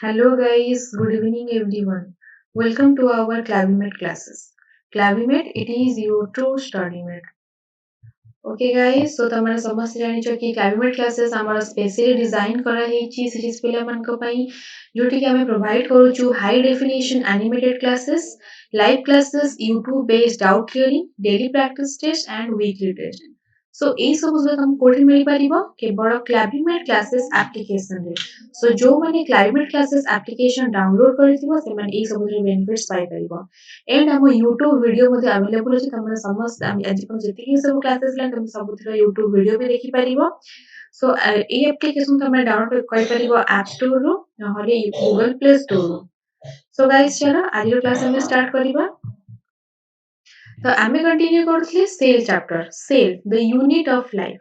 Hello guys, good evening everyone. Welcome to our Clavimet classes. Clavimet, it is your true study mate. Okay guys, so ତମେ ସମସ୍ତେ ଜାଣିଛ କି Clavimet classes ଆମର specially design କରାହେଇଛି series ପିଲାମାନଙ୍କ ପାଇଁ ଯୋଉଠି କି ଆମେ ପ୍ରୋଭାଇଡ୍ କରୁଛୁ high definition animated classes, live classes, YouTube based doubt clearing, daily practice test and weekly test. सो ଏଇ ସବୁ ସୁବିଧା ତମକୁ କୋଉଠି ମିଳିପାରିବ କେବଳ କ୍ଲାଭିମେଟ୍ କ୍ଲାसेସ୍ ଆପ୍ଲିକେସନରେ ସୋ ଯୋଉମାନେ କ୍ଲାଭିମେଟ୍ କ୍ଲାसेସ୍ ଆପ୍ଲିକେସନ ଡାଉନଲୋଡ୍ କରିଥିବ ସେମାନେ ଏଇ ସବୁଥିରେ ବେନିଫିଟ୍ସ ପାଇପାରିବ ଏଣ୍ଡ ଆମ ୟୁଟ୍ୟୁବ ଭିଡିଓ ମଧ୍ୟ ଆଭେଲେବୁଲ ଅଛି ତମେ ସମସ୍ତେ ଆଜି ପର୍ଯ୍ୟନ୍ତ ଯେତିକି ସବୁ କ୍ଲାसेସ୍ ହେଲାଣି ତମେ ସବୁଥିର ୟୁଟ୍ୟୁବ ଭିଡିଓ ବି ଦେଖିପାରିବ ସୋ ଏଇ ଆପ୍ଲିକେସନ ତମେ ଡାଉନଲୋଡ୍ କରିପାରିବ ଆପ୍ ଷ୍ଟୋରରୁ ନହେଲେ ଗୁଗଲ ପ୍ଲେ ଷ୍ଟୋରରୁ ସୋ ଗାଇସ୍ ଚାଲ ଆଜିର କ୍ଲାସ୍ ଆମେ ଷ୍ଟାର୍ଟ କରିବା ତ ଆମେ କଣ୍ଟିନ୍ୟୁ କରୁଥିଲେ cell chapter cell the unit of life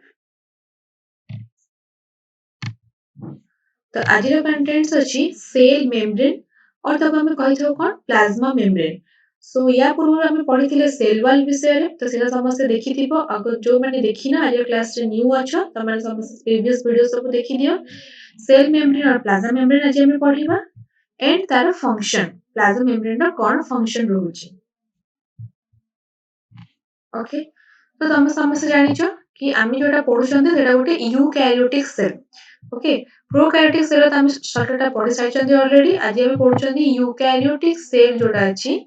तो आज कंटेंट्स अच्छी सेल मेम्ब्रेन और तब हमें कही कौन प्लाज्मा मेम्ब्रेन सो या पूर्व आम पढ़ी सेल वाल विषय तो सीधा समस्त देखी अगर जो मैंने देखी ना आज क्लास रे न्यू अच्छा तो मैंने समस्त प्रीवियस वीडियो सब देखी दियो सेल मेम्ब्रेन और प्लाज्मा मेम्ब्रेन आज हमें पढ़ीबा एंड तार फंक्शन प्लाज्मा मेम्ब्रेन रो कौन फंक्शन रहउची ओके तो तुम समस्त जानिछ कि आमी जोटा पढुछन्ते सेटा गोटे eukaryotic cell okay prokaryotic cell तो आमी शॉर्टकट पढि साइछन्ते ऑलरेडी आज आमी पढुछन्ते यूकैरियोटिक सेल जोटा अछि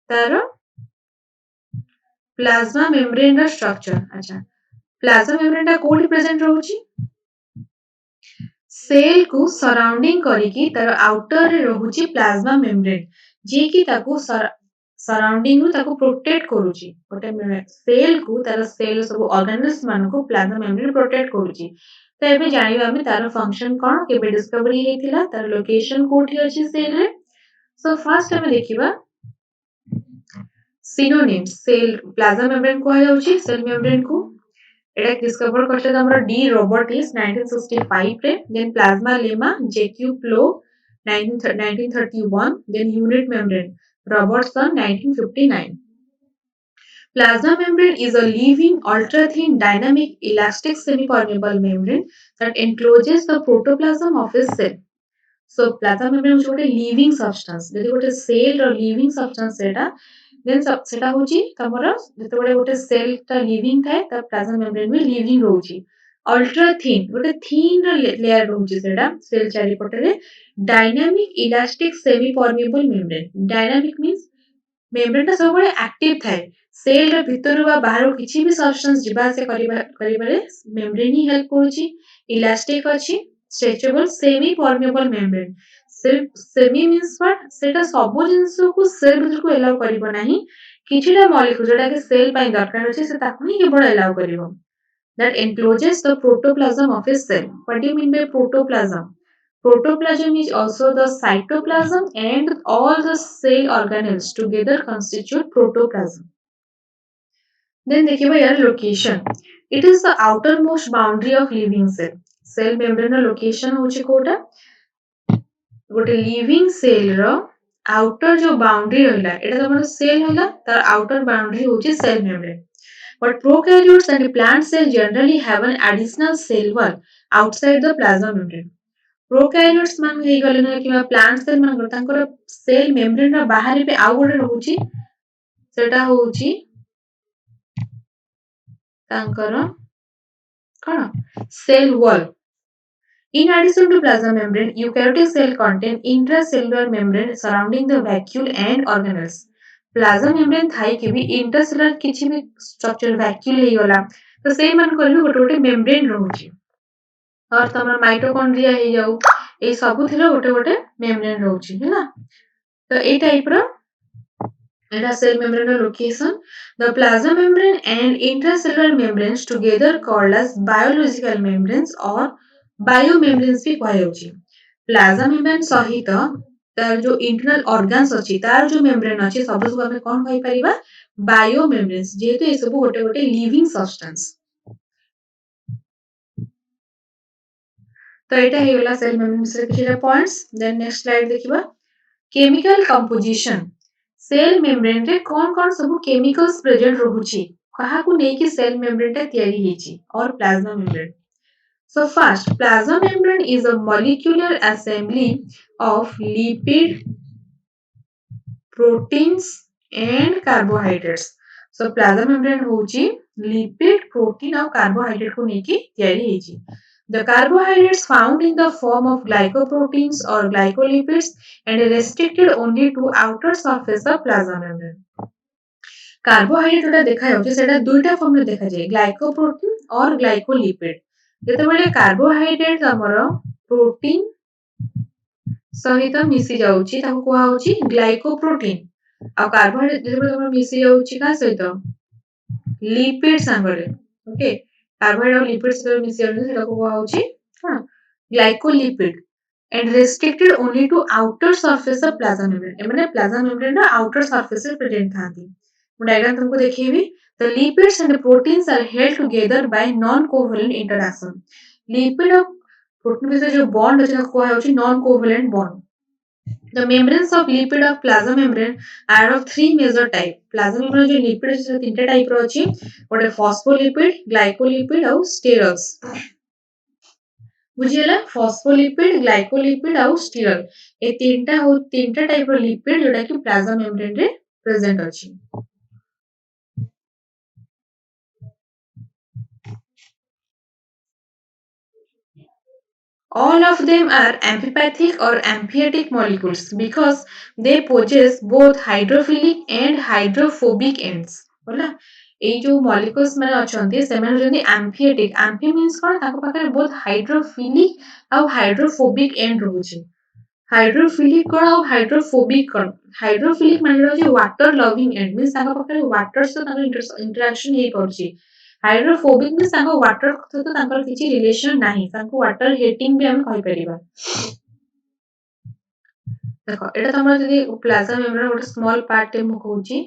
तार प्लाज्मा मेम्ब्रेन रो स्ट्रक्चर अच्छा प्लाज्मा मेम्ब्रेन ता कोठी प्रेजेंट रहउची सेल को सराउंडिंग करिकी तार आउटर रे रहउची प्लाज्मा मेम्ब्रेन जे कि ताको सराउंडिंग रु ताको प्रोटेक्ट करूची गोटे सेल को तार सेल सब ऑर्गेनिल्स मानको प्लाज्मा मेम्ब्रेन प्रोटेक्ट करूची तो एबे जानिबा हम तार फंक्शन कोन केबे डिस्कवरी हेतिला तार लोकेशन कोठी अछि सेल रे सो फर्स्ट हमें देखिबा सिनोनिम्स सेल प्लाज्मा मेम्ब्रेन को जाउची सेल मेम्ब्रेन को एटा डिस्कवर करते हमर डी रोबोटिस 1965 रे then plasmalemma J Q Plowe 1931 then unit membrane Robertson 1959 Plasma membrane is a living, ultra-thin, dynamic, elastic, semi-permeable membrane that encloses the protoplasm of a cell. So, plasma membrane is a living substance. If you cell or living substance, then सेटा होची तमरा जेतेबेले गोटे cell ता living थाए ता plasma membrane भी living रहउची ultra thin गोटे thin layer रहउची सेटा cell चारि पटरे dynamic elastic semi permeable membrane dynamic means membrane ता सबले एक्टिव थाए सेल र भितर बा बाहर किछि भी सब्सटेंस जिबा से करिबारे मेम्ब्रेन ही हेल्प करूची इलास्टिक अछि stretchable semi permeable membrane semi means what सेटा सब जिंस को सेल भितर को एलाउ करिवो नाही किछिटा मॉलिक्यूल जोटा के सेल पई दरकार अछि से ताकू ही केवल allow करिवो that encloses the protoplasm of a cell. What do you mean by protoplasm? Protoplasm is also the cytoplasm and all the cell organelles together constitute protoplasm. Then देखिए यार location. It is the outermost boundary of living cell. Cell membrane location होची कोटा गोटे living cell रो outer जो boundary रहला एटा तमर सेल होला तार आउटर बाउंड्री होची cell membrane but prokaryotes and plant cells generally have an additional cell wall outside the plasma membrane prokaryotes मान हे गले ना कि plant cell मान तांकर सेल मेम्ब्रेन रा बाहर पे आउ गोटे रहउची सेटा होउची तांकर कोन cell wall In addition to plasma membrane, eukaryotic cell contain intracellular membrane surrounding the vacuole and organelles. Plasma membrane थाई कि भी इंटरसेलुलर किछि भी स्ट्रक्चर वैक्यूल हे गला तो सेई मान को भी गोटे गोटे मेम्ब्रेन रहउची और तमर माइटोकॉन्ड्रिया हे जाऊ ए सब थिरो गोटे गोटे मेम्ब्रेन रहउची हैना तो ए type row Etah cell membrane location the plasma membrane and intracellular membranes together called as biological membranes or biomembranes भी कहाउची प्लाज्मा मेम्ब्रेन सहित तार जो इंटरनल ऑर्गन्स अछि तार जो मेम्ब्रेन अछि सब सब हमें कोन कहि परिबा बायोमेम्ब्रेन्स जेहेतु ए सब गोटे गोटे लिविंग सब्सटेंस तो एटा हे गला सेल मेम्ब्रेन से किछटा पॉइंट्स देन नेक्स्ट स्लाइड देखिबा केमिकल कंपोजिशन सेल मेम्ब्रेन रे कोन कोन सब केमिकल्स प्रेजेंट रहउची कहा को नै कि सेल मेम्ब्रेन ता तयारी हेची और plasma membrane So first, plasma membrane is a molecular assembly of lipid, proteins and carbohydrates. So plasma membrane होची lipid, protein और carbohydrate को नेकी तैयारी हेची. The carbohydrates found in the form of glycoproteins or glycolipids and restricted only to outer surface of plasma membrane. Carbohydrate जोटा देखा जाउची सेटा दुईटा फॉर्म रे देखा जाय ग्लाइकोप्रोटीन और ग्लाइकोलिपिड जेतेबेले कार्बोहाइड्रेट हमर प्रोटीन सहित मिसी जाउची ताको कुहा होची ग्लाइकोप्रोटीन आ कार्बोहाइड्रेट जेतेबेले हमर मिसी जाउची का सहित लिपिड सांगरे ओके कार्बोहाइड्रेट और लिपिड सहित मिसी जाउची सेटा को कुहा होची कोन glycolipid and restricted only to outer surface of plasma membrane. एमाने plasma membrane रा outer surface रे present थांती. ମୁଁ diagram तुमको ଦେଖେଇବି. The lipids and proteins are held together by non-covalent interaction. Lipid और protein ଭିତରେ जो bond ଅଛି ତାକୁ କୁହା ଯାଉଛି non-covalent bond. The membranes of lipid of plasma membrane are of three major type. Plasma membrane जो lipid ଅଛି ସେଟା ତିନିଟା type ର ଅଛି. ଗୋଟେ phospholipid, glycolipid ଆଉ sterols. बुझिएला फॉस्फोलिपिड ग्लाइकोलिपिड और स्टीरल ए तीनटा टाइप रो लिपिड जोटा कि प्लाज्मा मेम्ब्रेन रे प्रेजेंट अछि. All of them are amphipathic or amphiotic molecules because they possess both hydrophilic and hydrophobic ends. होला এই जो molecules মানে অଛନ୍ତି ସେମାନେ ଯଦି amphiotic amphi means କଣ ତାଙ୍କ ପାଖରେ both hydrophilic ଆଉ hydrophobic end ରହୁଛି. हाइड्रोफिलिक कण और हाइड्रोफोबिक कण हाइड्रोफिलिक माने होची वाटर लविंग एंड मींस ताका पाखरे वाटर से ताका इंटरेक्शन हे करची हाइड्रोफोबिक मींस ताका वाटर सहित ताकर किछि रिलेशन नाही ताको वाटर हेटिंग भी हम कहि परिबा देखो एटा तमरा जदी प्लाज्मा मेम्ब्रेन गोटे स्मॉल पार्ट टे मु कहूची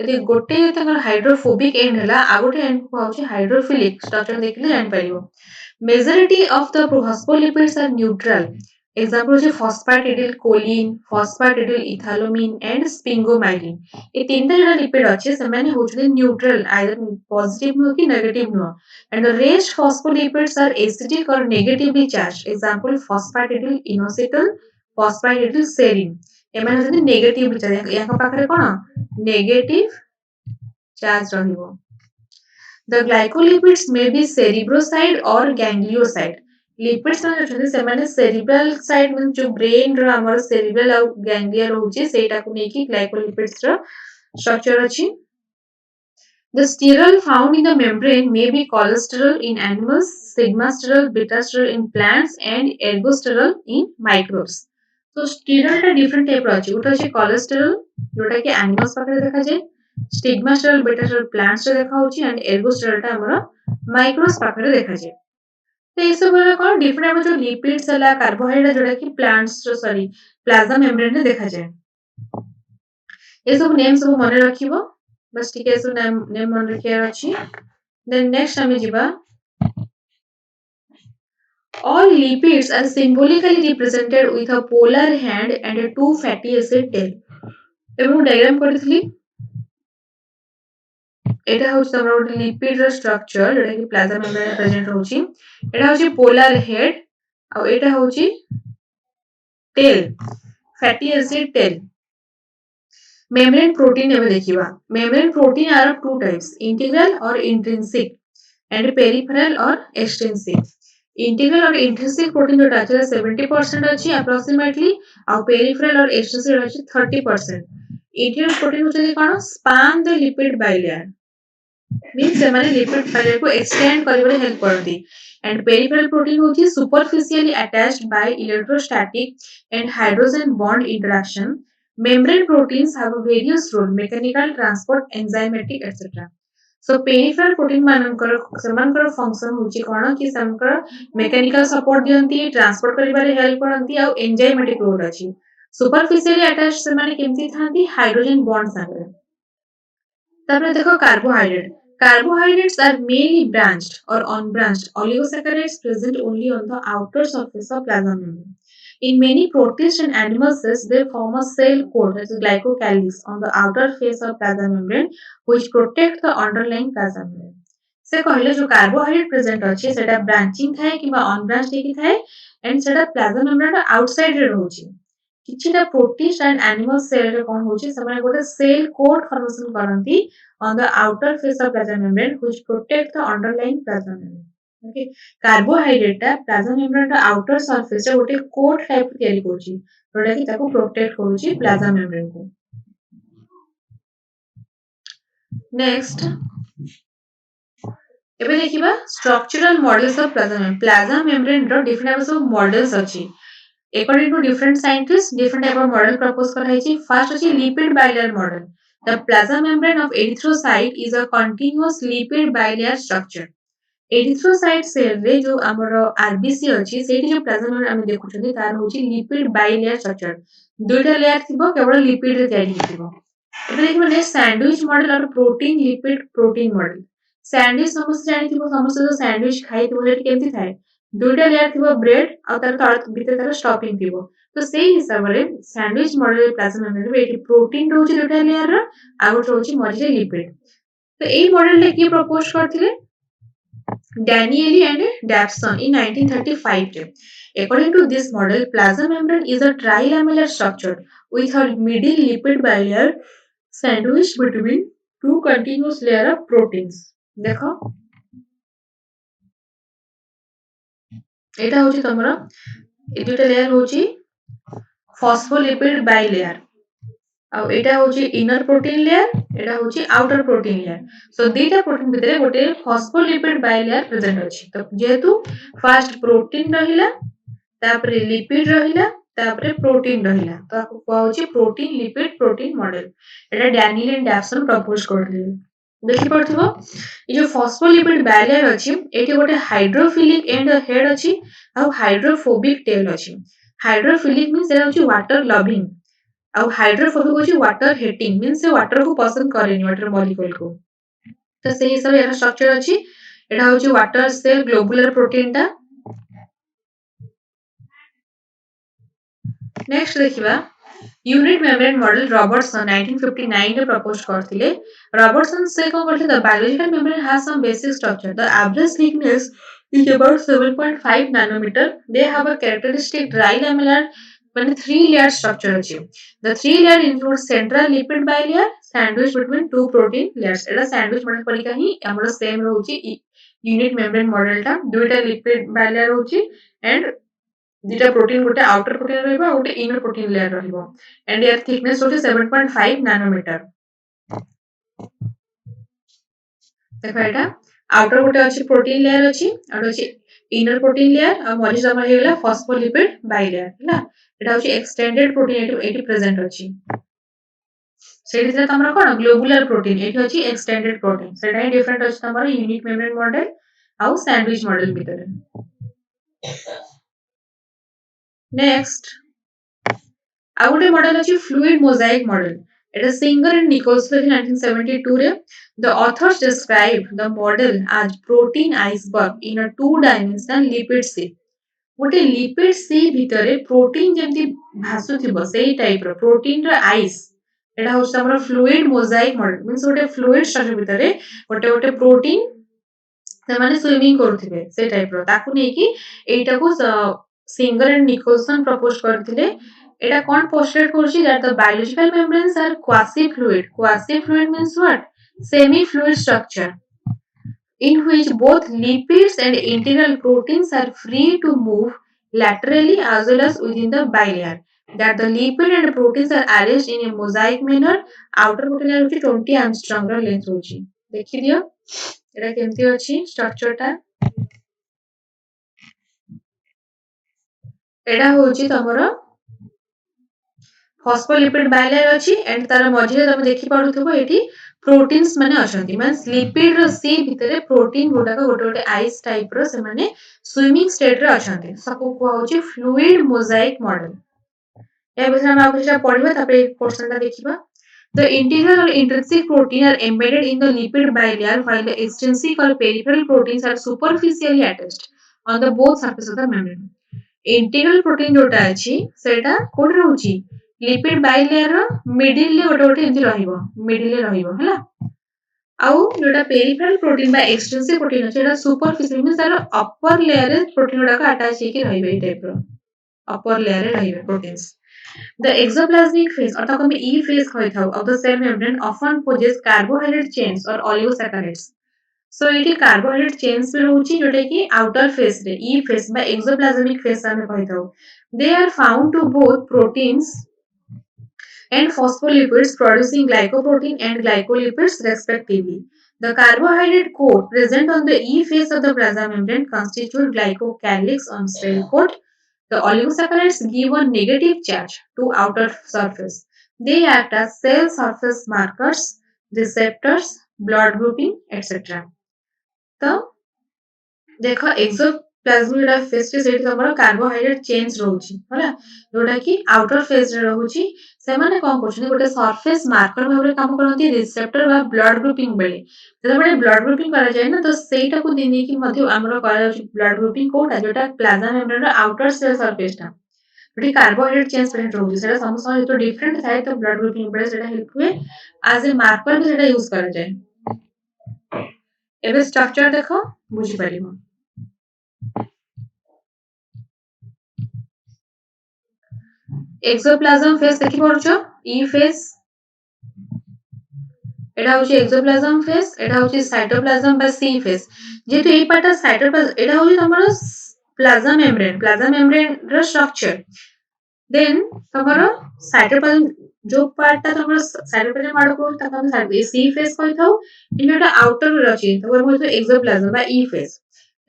यदि गोटे ताकर हाइड्रोफोबिक एंड हला आ गोटे एंड को होची हाइड्रोफिलिक स्ट्रक्चर देखले जान परिबो majority of the phospholipids are neutral. Example होची phosphatidyl choline, phosphatidyl ethylamine and sphingomyelin. ए तीनटा जरा लिपिड अछि सेमाने होचले न्यूट्रल आइदर पॉजिटिव नो कि नेगेटिव नो and the rest phospholipids are acidic or negatively charged. Example phosphatidyl inositol, phosphatidyl serine. एमाने होचले नेगेटिव चार्ज याका पाखरे कोन नेगेटिव चार्ज रहिबो. The glycolipids may be cerebroside or ganglioside. Lipids ମାନେ ଅଛନ୍ତି ସେମାନେ cerebral side ମାନେ जो brain ର ଆମର cerebral ଆଉ ganglia ରହୁଛି ସେଇଟାକୁ ନେଇକି glycolipids ର structure ଅଛି. The sterol found in the membrane may be cholesterol in animals, sigmasterol, betasterol in plants and ergosterol in microbes. So sterol ଟା different type ର ଅଛି. ଗୋଟେ ଅଛି cholesterol ଯୋଉଟା କି animals ପାଖରେ ଦେଖାଯାଏ. स्टिग्मास्टेरल बेटास्टेरल प्लांट्स रे देखा होची एंड एर्गोस्टेरल टा हमर माइक्रोस पाखरे देखा जाय तो ए सब रे कोन डिफरेंट हम जो लिपिड्स हला कार्बोहाइड्रेट जोडा कि प्लांट्स रो सॉरी प्लाज्मा मेम्ब्रेन रे देखा जाय ए सब नेम सब मने रखिबो बस ठीक है सो नेम मन रखिया अछि देन नेक्स्ट हम जिबा all lipids are symbolically represented with a polar hand and a two fatty acid tail एबो डायग्राम करथली एटा होछ तमरा गोटे लिपिड रो स्ट्रक्चर जेटा कि प्लाज्मा मेम्ब्रेन प्रेजेंट होची एटा होची पोलर हेड आ एटा होची tail fatty acid tail membrane protein एबे देखिबा membrane protein are of two types integral or intrinsic and peripheral or extensive integral or intrinsic protein जोटा अछि 70% अछि अप्रोक्सीमेटली आ पेरिफेरल और एक्सटेंसिव अछि 30% इंटीग्रल प्रोटीन होची कोन span the lipid bilayer means ସେମାନେ lipid barrier को extend କରିବାରେ help କରନ୍ତି and peripheral protein होची superficially attached by electrostatic and hydrogen bond interaction membrane proteins have a various role mechanical transport enzymatic etc so peripheral protein मानकर सेमानकर function होची कोन कि सेमानकर mechanical support दियंती transport करिबारे help करंती आ enzymatic role अछि superficially attached सेमाने केमती थांती hydrogen bond संगे तापर देखो carbohydrate carbohydrates are mainly branched or unbranched oligosaccharides present only on the outer surface of plasma membrane in many protists and animal cells they form a cell coat that is glycocalyx on the outer face of plasma membrane which protect the underlying plasma membrane से कहले जो carbohydrate present अछि सेटा branching थाए किबा unbranch हेकी थाए and सेटा plasma membrane outside रे रहउची किछिटा प्रोटिस्ट एंड एनिमल सेल रे कोन होची समय गोटे सेल कोट फॉर्मेशन करंती on the outer face of plasma membrane which protect the underlying plasma membrane okay carbohydrate टा प्लाज्मा मेम्ब्रेन रा आउटर सरफेस रे गोटे कोट टाइप तयारी करची जोटा कि ताको प्रोटेक्ट करूची प्लाज्मा मेम्ब्रेन को नेक्स्ट ଏବେ ଦେଖିବା structural models of plasma membrane plasma membrane ର different types of models ଅଛି according to different scientists different type of model propose କରାଯାଇଛି first ଅଛି lipid bilayer model the plasma membrane of erythrocyte is a continuous lipid bilayer structure erythrocyte cell रे जो हमर RBC अछि सेठी जो plasma membrane हम देखुछथि तार होछि लिपिड बाइलेयर स्ट्रक्चर दुईटा लेयर थिबो केवल लिपिड रे तयारी हिथिबो एबे देखिबो ने सैंडविच मॉडल और protein lipid protein model sandwich समस्त जानिथिबो समस्त जो सैंडविच खाइथिबो हेटी केमति थाए दुईटा लेयर थिबो ब्रेड और तार तळ भितर तार स्टफिंग थिबो तो सेही हिसाब रे सैंडविच मॉडल प्लाज्मा मेम्ब्रेन रे एटी प्रोटीन रहउछि दुईटा लेयर रो आ गोटे रहउछि मझिरे लिपिड तो एई मॉडल ले की प्रपोज करथिले Danieli and Dapson in 1935. According to this model, plasma membrane is a trilamellar structure with a middle lipid bilayer sandwiched between two continuous layers of proteins. देखो এটা হচ্ছে তোমরা এই দুইটা লেয়ার হচ্ছে ফসফোলিপিড বাইলেয়ার ଆଉ ଏଇଟା ହଉଛି inner protein layer ଏଇଟା ହଉଛି outer protein layer so ଦିଟା protein ଭିତରେ ଗୋଟେ phospholipid bilayer present ଅଛି ତ ଯେହେତୁ first protein ରହିଲା ତାପରେ lipid ରହିଲା ତାପରେ protein ରହିଲା ତ ଆକୁ କୁହା ହଉଛି protein lipid protein model ଏଟା Daniel and Dawson propose କରିଥିଲେ ଦେଖିପାରୁଥିବ ଏ ଯୋଉ phospholipid barrier ଅଛି ଏଠି ଗୋଟେ hydrophilic end head ଅଛି ଆଉ hydrophobic tail ଅଛି hydrophilic means ଏଟା ହଉଛି water loving ଆଉ ହାଇଡ୍ରୋଫୋବିକ ହଉଛି ୱାଟର ହିଟିଂ ମିନ୍ସ ସେ ୱାଟର କୁ ପସନ୍ଦ କରେନି ୱାଟର ମଲିକ୍ୟୁଲ କୁ ତ ସେଇ ହିସାବରେ ଏହାର ଷ୍ଟ୍ରକ୍ଚର ଅଛି ଏଟା ହଉଛି ୱାଟର ସେଲ୍ ଗ୍ଲୋବୁଲାର ପ୍ରୋଟିନ୍ ଟା ନେକ୍ସଟ ଦେଖିବା यूनिट मेम्ब्रेन मॉडल रॉबर्टसन 1959 ରେ प्रपोज करथिले रॉबर्टसन से को करथिले the biological membrane has some basic structure the average thickness is about 7.5 nanometer they have a characteristic dry lamellar when three layer structure अछि the three layer includes central lipid bilayer sandwiched between two protein layers Etah sandwich model परिका ही हमर same रहउची unit membrane model टा दुईटा lipid bilayer रहउची and दुईटा protein गोटे outer protein रहइबो गोटे inner protein layer रहइबो and यार thickness होची 7.5 nanometre देखो एटा outer गोटे अछि प्रोटीन लेयर अछि और अछि इनर प्रोटीन लेयर आ मझि समय हेला फॉस्फोलिपिड बाइलेयर हला एटा होची एक्सटेंडेड प्रोटीन एटी प्रेजेंट अछि सेठी से तमरा कोन ग्लोबुलर प्रोटीन एटी अछि एक्सटेंडेड प्रोटीन सेटा ही डिफरेंट अछि तमरा यूनिट मेम्ब्रेन मॉडल आ सैंडविच मॉडल भीतर नेक्स्ट आ गोटे मॉडल अछि fluid Mosaic model it is Singer and Nichols in 1972 रे the authors described the model as protein iceberg in a two-dimensional lipid sea गोटे lipid सी भितरे protein जेमती भासुथिबो सेही type रो protein रो ice एटा होछ हमर fluid Mosaic model means गोटे fluid structure भितरे गोटे गोटे protein से माने स्विमिंग करूथिबे से टाइप रो ताकू नै कि एटा को सिंगर एंड निकोलसन प्रपोज करथिले एटा कोन पोस्टुलेट करछि that the biological membranes are quasi fluid means what semi fluid structure in which both lipids and integral proteins are free to move laterally as well as within the bilayer that the lipid and proteins are arranged in a mosaic manner outer protein layer hochi 20 angstrom ର length hochi देखि दियो एटा केमति अछि structure टा एटा होची तमरो phospholipid bilayer अछि and तार मझिरे तमे देखि पारुथबो एठी प्रोटीन्स माने अछंती मींस लिपिड रो सी भितरे प्रोटीन गुडा को गोटे गोटे आइस टाइप रो से माने स्विमिंग स्टेट रे अछंती सबको को होची फ्लूइड मोजाइक मॉडल ए बिषय में आप किछटा पढिबा तापर एक पोर्शन ता देखिबा The integral or intrinsic protein are embedded in the lipid bilayer while the extrinsic or peripheral proteins are superficially attached on the both surfaces of the membrane. Integral protein जोटा अछि सेटा कोड रहउची लिपिड बाइलेयर रो middle ले गोटे गोटे एंति रहिबो middle ले रहिबो हला आउ जोटा पेरिफेरल प्रोटीन बा एक्सटेंसिव प्रोटीन अछि एटा सुपरफिशियल मींस तार अपर लेयर रे प्रोटीन गुडा अटैच हेकि रहिबे ए टाइप रो अपर लेयर रे रहिबे प्रोटीन्स द एक्सोप्लाज्मिक फेज अर्थात हम ई फेज कहैथाउ of the cell membrane often possess carbohydrate chains or oligosaccharides so एटी कार्बोहाइड्रेट चेन्स भी रहउची जोटा कि आउटर फेज रे ई फेज बा एक्सोप्लाज्मिक फेज हम कहैथाउ they are found to both proteins and phospholipids producing glycoprotein and glycolipids respectively. The carbohydrate core present on the E phase of the plasma membrane constitute glycocalyx on cell coat. The oligosaccharides give a negative charge to outer surface. They act as cell surface markers, receptors, blood grouping, etc. The देखो axoplasm जोटा phase रे सेठी तमरो carbohydrate chains रहउची होला जोटा कि outer face रे रहउची से माने कोन करछन गोटे सरफेस मार्कर भाबरे काम करंती रिसेप्टर बा ब्लड ग्रुपिंग बेले जब बडे ब्लड ग्रुपिंग करा जाय ना तो सेटा को दिने कि मध्य हमरो करा जाउची ब्लड ग्रुपिंग कोटा जोटा प्लाज्मा मेम्ब्रेन रो आउटर सेल सरफेस टा जोटी कार्बोहाइड्रेट चेन्स प्रेजेंट रहउची सेटा समस्त जो डिफरेंट थाए तो ब्लड ग्रुपिंग बेले सेटा हेल्प हुए एज ए मार्कर भी सेटा यूज करा जाय एबे स्ट्रक्चर देखो बुझी परिबो एक्सोप्लाज्म फेज देखि पड़छ ई फेज एटा होची एक्सोप्लाज्म फेज एटा होची साइटोप्लाज्म बा सी फेज जेतु एई पार्ट साइटोप्लाज्म एटा होची हमर प्लाज्मा मेम्ब्रेन रो स्ट्रक्चर देन हमर साइटोप्लाज्म जो पार्ट ता हमर साइटोप्लाज्म माडो को ता हम साइड सी फेज कहै थाउ इनटा आउटर रो अछि तो हम होतो एक्सोप्लाज्म बा ई फेज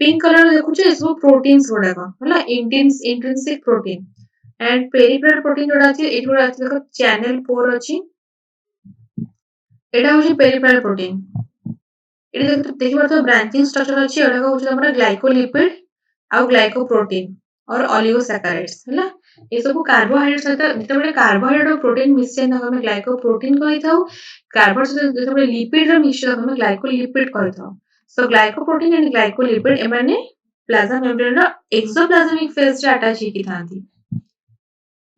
पिंक कलर देखुछ इसको प्रोटीन्स गुडा को होला intrinsic protein and peripheral protein जोड़ा अछि एठी गुडा अछि देखो चैनल 4 अछि एटा होची पेरिफेरल प्रोटीन एटी देखि पारथो ब्रांचिंग स्ट्रक्चर अछि एटा को होची हमरा ग्लाइकोलिपिड आ ग्लाइकोप्रोटीन और ओलिगोसैकाराइड्स हला ए सब कार्बोहाइड्रेट सहित जेतबे कार्बोहाइड्रेट और प्रोटीन मिश्रण हम ग्लाइकोप्रोटीन कहि थाउ कार्बन सहित जेतबे लिपिड रो मिश्रण हम ग्लाइकोलिपिड कहि थाउ सो ग्लाइकोप्रोटीन एंड ग्लाइकोलिपिड एमाने प्लाज्मा मेम्ब्रेन रो एक्सोप्लाज्मिक फेज रे अटैच हेकि थांती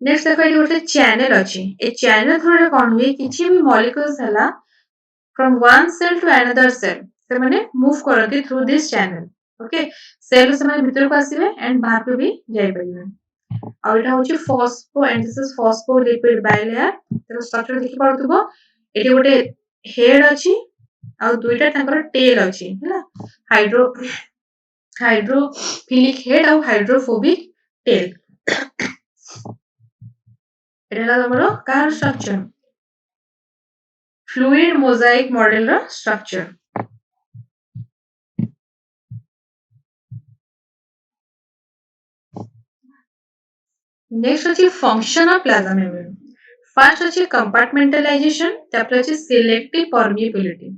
नेक्स्ट देखो एटी गोटे चैनल अछि ए चैनल थ्रू रे कोन हुए किछि भी मॉलिक्यूल्स हला from one cell to another cell ସେମାନେ move କରନ୍ତି through this channel okay cell ସେମାନେ ଭିତରକୁ ଆସିବେ and ବାହାରକୁ ବି ଯାଇ ପାରିବେ ଆଉ ଏଟା ହଉଛି phospho and this is phospholipid bilayer ତାର structure ଦେଖି ପାରୁଥିବ ଏଠି ଗୋଟେ head ଅଛି ଆଉ ଦୁଇଟା ତାଙ୍କର tail ଅଛି ହେଲା ହାଇଡ୍ରୋଫିଲିକ head ଆଉ ହାଇଡ୍ରୋଫୋବିକ tail ଏଟା ହେଲା ଆମର କାହାର structure fluid mosaic model ର structure next ଅଛି function of plasma membrane first ଅଛି compartmentalization ତାପରେ ଅଛି selective permeability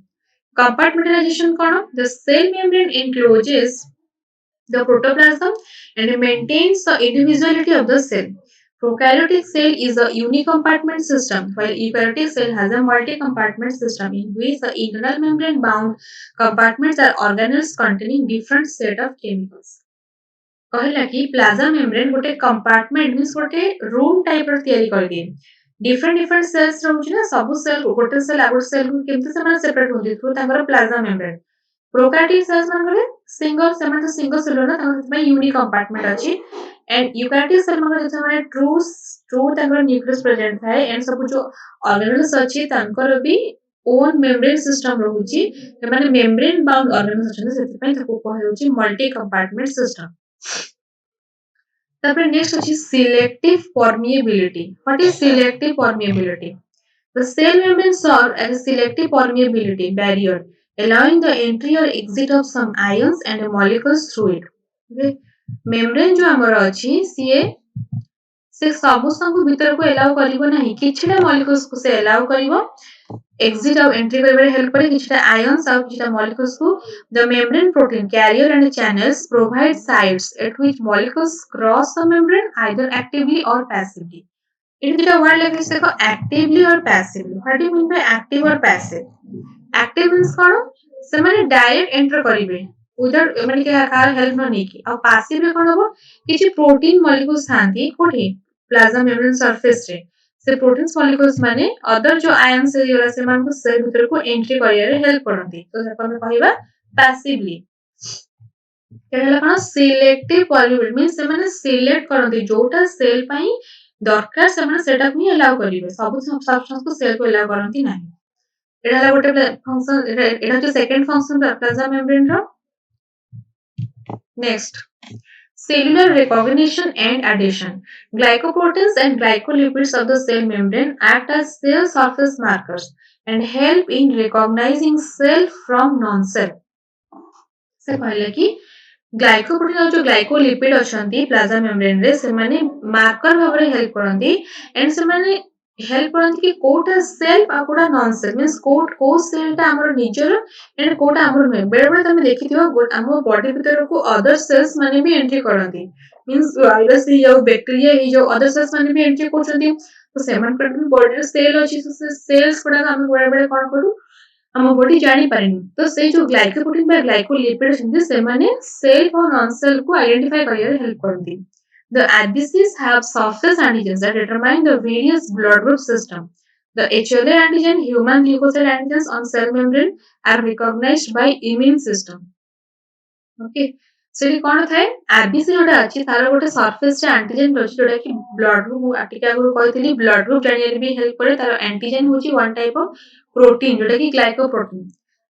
compartmentalization କଣ the cell membrane encloses the protoplasm and maintains the individuality of the cell prokaryotic cell is a unicompartment system while eukaryotic cell has a multi-compartment system in which the internal membrane bound compartments are organelles containing different set of chemicals कहला कि plasma membrane गोटे compartment means गोटे room type रो तयारी कर दिए different cells रहउची ना सब cell गोटे सेल आगो सेल को केमते से सेपरेट होती थ्रू तांगर प्लाज्मा मेम्ब्रेन प्रोकैरियोटिक सेल्स मानकरे सिंगल सेल ना तांगर यूनिक कंपार्टमेंट अछि एंड यूकैरियोटिक सेल मानकर जते ट्रू तांगर न्यूक्लियस प्रेजेंट थाए एंड सब जो ऑर्गेनेल्स अछि तांकर भी ओन मेम्ब्रेन सिस्टम रहउची माने मेम्ब्रेन बाउंड ऑर्गेनेल्स अछि सेति पय ताको कहउची मल्टी कंपार्टमेंट सिस्टम तापर नेक्स्ट अछि selective permeability what is selective permeability the cell membrane serve as a selective permeability barrier allowing the entry or exit of some ions and molecules through it okay membrane जो हमर अछि से सबुसंग भीतर को allow करिवो नाही किछटा molecules को से allow करिवो exit और entry करबे हेल्प करे किछटा ions और किछटा molecules को the membrane protein carrier and channels provide sites at which molecules cross the membrane either actively or passively it is a word like this देखो actively or passively what do you mean by active or passive active means कौन से माने direct enter करिवे without माने के car help न नेकी और passive रे कौन हो किछि प्रोटीन मॉलिक्यूल्स थांती कोठी प्लाज्मा मेम्ब्रेन सरफेस रे से प्रोटीन्स मॉलिक्यूल्स माने अदर जो आयन्स हेला से मान को सेल भीतर को एंट्री करिया रे हेल्प करंती तो से हम कहिबा पैसिवली केला कोन सिलेक्टिव पॉलीमर मींस से माने सिलेक्ट करंती जोटा सेल पई दरकार से माने सेटा भी अलाउ करिवे सब सब्सटेंस को सेल को अलाउ करंती नाही एटा हला गोटे फंक्शन एटा जो सेकंड फंक्शन प्लाज्मा मेम्ब्रेन रो next cellular recognition and adhesion. Glycoproteins and glycolipids of the cell membrane act as cell surface markers and help in recognizing self from non-self. से कहले कि ग्लाइकोप्रोटीन और जो ग्लाइकोलिपिड अछंती प्लाज्मा मेम्ब्रेन रे से माने marker भाबरे help करंती and से माने हेल्प करंती कि कोटा सेल्फ आ कोटा नॉन सेल्फ मींस को सेलटा हमर निजर एंड कोटा हमर नुहे बेरे बेरे तमे देखिथिबो हमर बॉडी भीतर को अदर सेल्स माने भी एंट्री करंती मींस वायरस ही जो बैक्टीरिया ही जो अदर सेल्स माने भी एंट्री करछंती तो सेमन कर भी बॉडी सेल अछि सेल्स कोटा हम बेरे बेरे कोन करू हम बॉडी जानी पारेनी तो से जो ग्लाइकोप्रोटीन बा ग्लाइकोलिपिड अछंती से माने सेल्फ और नॉन सेल्फ को आइडेंटिफाई करियर हेल्प करंती the RBCs have surface antigens that determine the various blood group system. The HLA antigen, human leukocyte antigens on cell membrane are recognized by immune system. Okay. ସେଠି କଣ ଥାଏ RBC ଯୋଉଟା ଅଛି ତାର ଗୋଟେ ସରଫେସ ରେ ଆଣ୍ଟିଜେନ ଅଛି ଯୋଉଟା କି ବ୍ଲଡ ଗ୍ରୁପ ମୁଁ ଟିକେ ଆଗରୁ କହିଥିଲି ବ୍ଲଡ ଗ୍ରୁପ ଜାଣିବାରେ ବି ହେଲ୍ପ କରେ ତାର ଆଣ୍ଟିଜେନ ହଉଛି ୱାନ୍ ଟାଇପ ଅଫ ପ୍ରୋଟିନ ଯୋଉଟା କି ଗ୍ଲାଇକୋପ୍ରୋଟିନ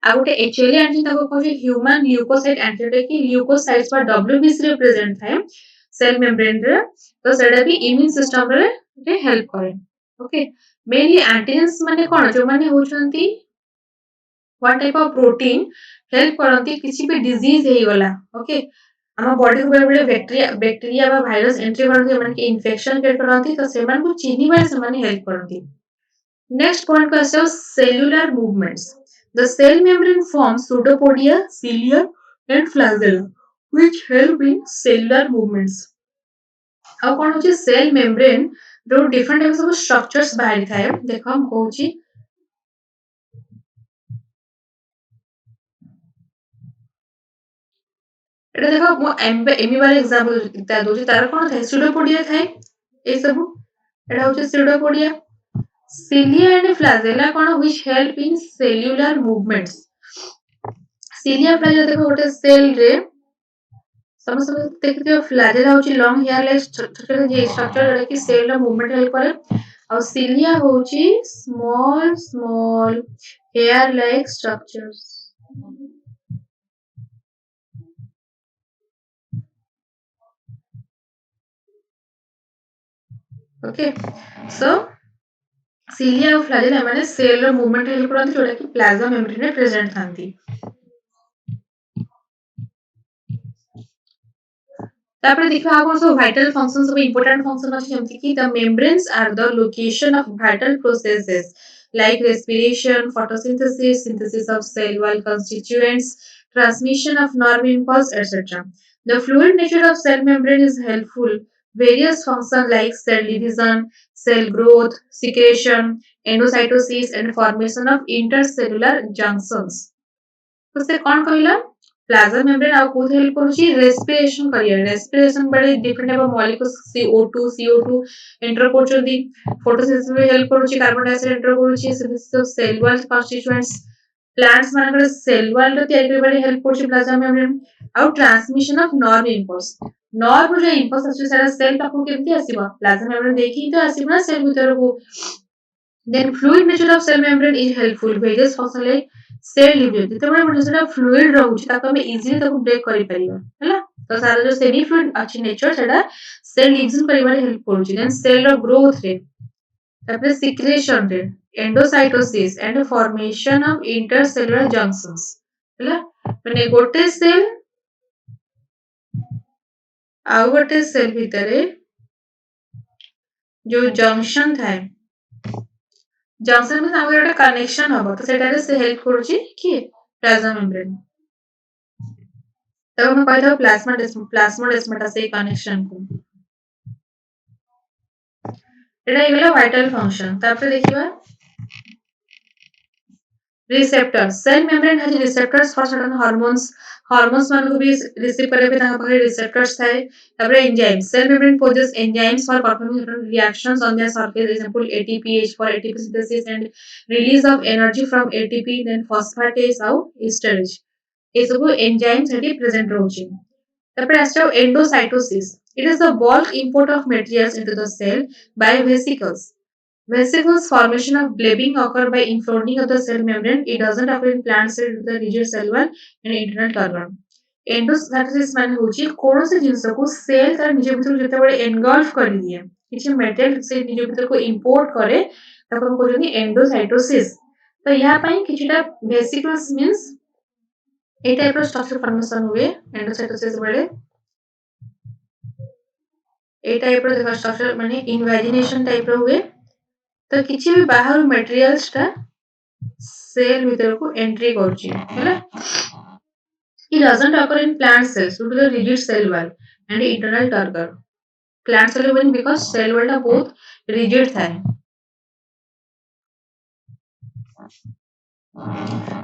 ଆଉ ଗୋଟେ ଏଚଏଲଏ ଆଣ୍ଟିଜେନ ତାକୁ କହୁଛି ହ୍ୟୁମାନ ଲ୍ୟୁକୋସାଇଟ ଆଣ୍ଟିଜେନ ଯୋଉଟା କି ଲ୍ୟୁକୋସାଇଟ୍ସ ବା ଡବ୍ଲ୍ୟୁବିସି ରେ ପ୍ରେଜେଣ୍ଟ ଥାଏ सेल मेम्ब्रेन रे तो सेटा भी इम्यून सिस्टम रे हेल्प करे ओके मेनली एंटीजेन्स माने कोन जो माने होचंती one type of protein help करंती किसी भी डिजीज हे गला ओके हम बॉडी को बेले बैक्टीरिया बा वायरस एंट्री करंती माने कि इन्फेक्शन क्रिएट करंती तो से मान को चिनी बारे से माने हेल्प करंती नेक्स्ट पॉइंट को आसे cellular movements the cell membrane forms pseudopodia cilia and flagella which help in cellular movements ଆଉ କଣ ହଉଛି ସେଲ ମେମ୍ବ୍ରେନ ଯୋଉ डिफरेंट टाइप्स ऑफ स्ट्रक्चर्स बाहरी थाए देखो हम कहूची एटा देखो मो एमी वाला एग्जांपल ता दोची तार कोन थाए स्यूडोपोडिया थाए ए सब एटा होची pseudopodia cilia and flagella cone which help in cellular movements cilia flagella देखो गोटे सेल रे समस्त देखिथिबो फ्लैजेला होची लॉन्ग हेयर लाइक स्ट्रक्चर जे स्ट्रक्चर जोटा कि सेल रो मूवमेंट हेल्प करे और सिलिया होची small small hair like structures okay so cilia और फ्लैजेला माने सेल रो मूवमेंट हेल्प करथि जोटा कि प्लाज्मा मेम्ब्रेन रे प्रेजेंट थांती तापर देखा आप also vital functions of important function ଅଛି ଯେମିତି କି the membranes are the location of vital processes like respiration, photosynthesis, synthesis of cell wall constituents, transmission of nerve impulse, etc. The fluid nature of cell membrane is helpful. Various functions like cell division, cell growth, secretion, endocytosis, and formation of intercellular junctions. तो से कौन कहला plasma membrane आ को help करूची respiration करियर respiration बड़े different type of molecules CO2 CO2 enter करछोदी photosynthesis में हेल्प करूची कार्बन डाइऑक्साइड एंटर करूची synthesis of cell wall constituents plants मानकर सेल वॉल रो तयारी करबारे हेल्प करूची प्लाज्मा मेम्ब्रेन आउ transmission of nerve impulse nerve जो इंपल्स अछि सारा सेल पाखो केमती आसीबा प्लाज्मा मेम्ब्रेन देखि तो आसीबा ना सेल भीतर को then fluid nature of cell membrane is helpful various function like cell division ଯେତେବେଳେ ଗୋଟେ ସେଟା fluid ରହୁଛି ତାକୁ ଆମେ easily ତାକୁ break କରିପାରିବା ହେଲା ତ ସାରା ଯୋଉ semi fluid ଅଛି nature ସେଟା cell division କରିବାରେ help କରୁଛି then cell ର growth ରେ ତାପରେ secretion ରେ endocytosis and formation of intercellular junctions ହେଲା ମାନେ ଗୋଟେ cell ଆଉ ଗୋଟେ cell ଭିତରେ ଯୋଉ junction ଥାଏ जंक्शन में सामने गोटे कनेक्शन हबो तो सेटारे से हेल्प करूची कि प्लाज्मा मेम्ब्रेन तब हम कहता प्लाज्मोडेस्माटा से कनेक्शन को एटा हेगला वाइटल फंक्शन तापर देखिबा receptors. Cell membrane has receptors for certain hormones. Hormones man को भी receive करे पे ताकि पाखे receptors थाए. तापरे enzymes. Cell membrane possesses enzymes for performing certain reactions on their surface. Example ATPase for ATP synthesis and release of energy from ATP. Then phosphatase ଆଉ esterase. ये सब enzymes सेठी present रहुची. तापरे आसो endocytosis. It is the bulk import of materials into the cell by vesicles. Vesicles formation of blebbing occur by infolding of the cell membrane. It doesn't occur in plant cell due to the rigid cell wall and internal turgor. Endocytosis माने होची कोनोसी जिंस को cell तार निज भीतर जेतेबेले engulf करि दिए किछि मेटेरियल से निज भीतर को इंपोर्ट करे ताको हम कहजनी एंडोसाइटोसिस तो यहाँ पई किछिटा वेसिकल्स मींस ए टाइप रो स्ट्रक्चर फॉर्मेशन हुए एंडोसाइटोसिस बेले ए टाइप रो देखो स्ट्रक्चर माने इनवेजिनेशन टाइप रो हुए तो किछि भी बाहर मटेरियल्स ता सेल भीतर को एंट्री करछि हैला it doesn't occur in plant cells due to the rigid cell wall and internal turgor plant cell when because cell wall ता बहुत rigid थाए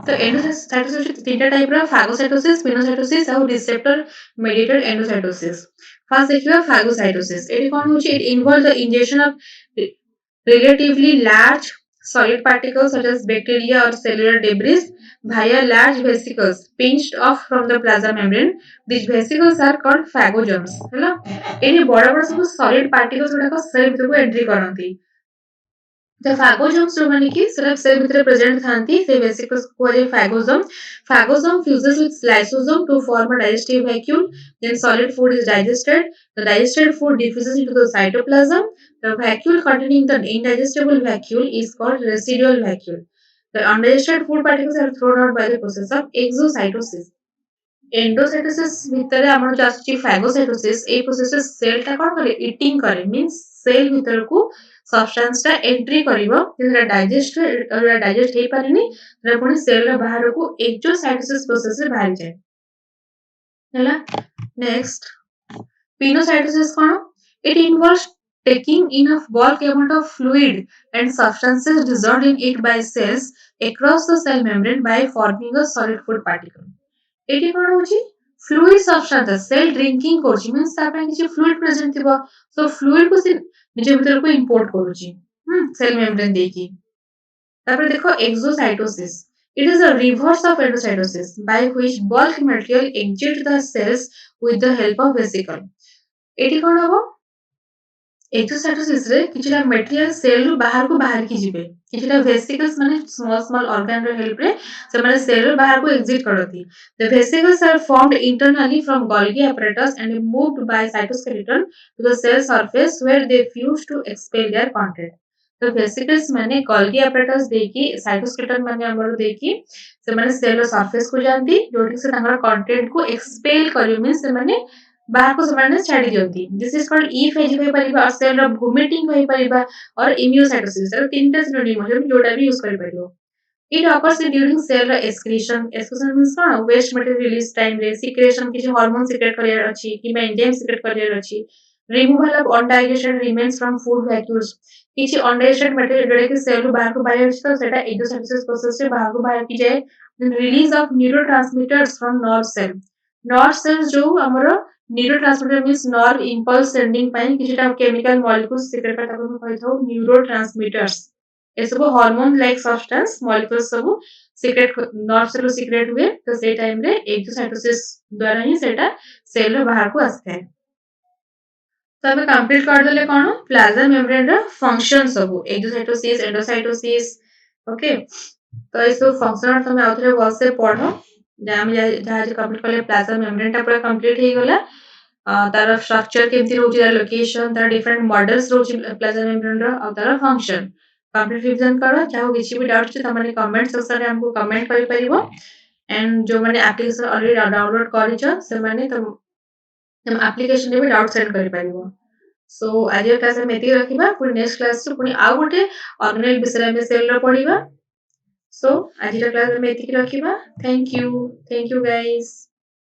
तो एंडोसाइटोसिस तीनटा टाइप रो फागोसाइटोसिस पिनोसाइटोसिस और रिसेप्टर मेडिएटेड एंडोसाइटोसिस फर्स्ट देखिबा फागोसाइटोसिस एटी कोन होछि it involve the injection of relatively large solid particles such as bacteria or cellular debris via large vesicles pinched off from the plasma membrane. These vesicles are called phagozymes. हैला any बड़ा बड़ा सब solid particles गुडा cell भीतर को entry करंती. The phagozymes जो माने कि सिर्फ सेल भीतर प्रेजेंट थांती से vesicles को जे phagosome. Phagosome fuses with lysosome to form a digestive vacuole. Then solid food is digested. The digested food diffuses into the cytoplasm. The vacuole containing the indigestible vacuole is called residual vacuole. The undigested food particles are thrown out by the process of exocytosis. Endocytosis भितर हमर जो आछि phagocytosis a process cell ता कोन करे eating करे means cell भितर को substance ता एंट्री करिवो जेरा डाइजेस्ट हे पारेनी रे पुनी सेल रा बाहर को एक्सोसाइटोसिस प्रोसेस रे बाहर जाय हैला next pinocytosis cone it involves taking in of bulk amount of fluid and substances dissolved in it by cells across the cell membrane by forming a solid food particle. एटी कोन होची fluid substance cell drinking करची means ता ପାଇଁ କିଛି fluid present थिबो सो fluid को से निज भीतर को इंपोर्ट करूची सेल मेम्ब्रेन देकी तापर देखो exocytosis it is a reverse of endocytosis by which bulk material exits the cells with the help of vesicle एटी कोन हबो एक्सोसाइटोसिस रे किछिटा मटेरियल सेल रु बाहर की जिबे किछिटा वेसिकल्स माने स्मॉल ऑर्गन रो हेल्प रे से माने सेल रु बाहर को एग्जिट करती the vesicles are formed internally from Golgi apparatus and moved by cytoskeleton to the cell surface where they fuse to expel their content तो वेसिकल्स माने गोल्गी apparatus देकी cytoskeleton माने हमर देकी से माने सेल रो सरफेस को जानती जोठी से तांगर कंटेंट को एक्सपेल करियो मींस से माने बाहर को समाने छाड़ी दियंती दिस इज कॉल्ड ई फेज होई परिबा और सेल रो वोमिटिंग होई परिबा और इम्यूनोसाइटोसिस रो तीनटा सिनोनिम हो जोटा भी यूज करि परिबो इट ऑकर्स ड्यूरिंग सेल रो एक्सक्रीशन मींस कोन वेस्ट मटेरियल रिलीज टाइम रे सिक्रेशन किछ हार्मोन सिक्रेट करियर अछि कि एंजाइम सिक्रेट करियर अछि removal of undigested remains from food vacuoles किछ अनडाइजेस्टेड मटेरियल जोडे कि सेल रो बाहर को बाहर अछि तो सेटा एक्सोसाइटोसिस प्रोसेस से बाहर को बाहर की जाय release of neurotransmitters from nerve cells जो हमरो neurotransmitter means nerve impulse sending ପାଇଁ किछटा केमिकल मॉलिक्यूल्स सिक्रेट करता को कहै थाउ न्यूरोट्रांसमीटर्स ए सब हार्मोन लाइक सब्सटेंस मॉलिक्यूल्स सब सिक्रेट नर्व सेल सिक्रेट हुए तो से टाइम रे एक्सोसाइटोसिस द्वारा ही सेटा सेल रो बाहर को आस्थे तो हमें कंप्लीट कर देले कोन प्लाज्मा मेम्ब्रेन रो फंक्शन सब एक्सोसाइटोसिस एंडोसाइटोसिस ओके तो ये सब फंक्शन तुम आउथरे वर्ड से पढ़ो जहाँ जहाँ कंप्लीट कले प्लाज्मा मेम्ब्रेन टा पूरा कंप्लीट हे गला तार स्ट्रक्चर केमती रहउची तार लोकेशन तार डिफरेंट मॉडल्स रहउची प्लाज्मा मेम्ब्रेन रो और तार फंक्शन कंप्लीट रिवीजन करो चाहो किछि भी डाउट छ त माने कमेंट सेक्शन रे हमको कमेंट करि परिबो एंड जो माने एप्लीकेशन ऑलरेडी डाउनलोड करिछ से माने तुम एप्लीकेशन रे भी डाउट सेंड करि परिबो सो आज क्लास में एति रखिबा पुनी नेक्स्ट क्लास रे पुनी आ गोटे ऑर्गेनाइल विषय में सेल रो पढिबा सो आज क्लास में एति रखिबा थैंक यू गाइस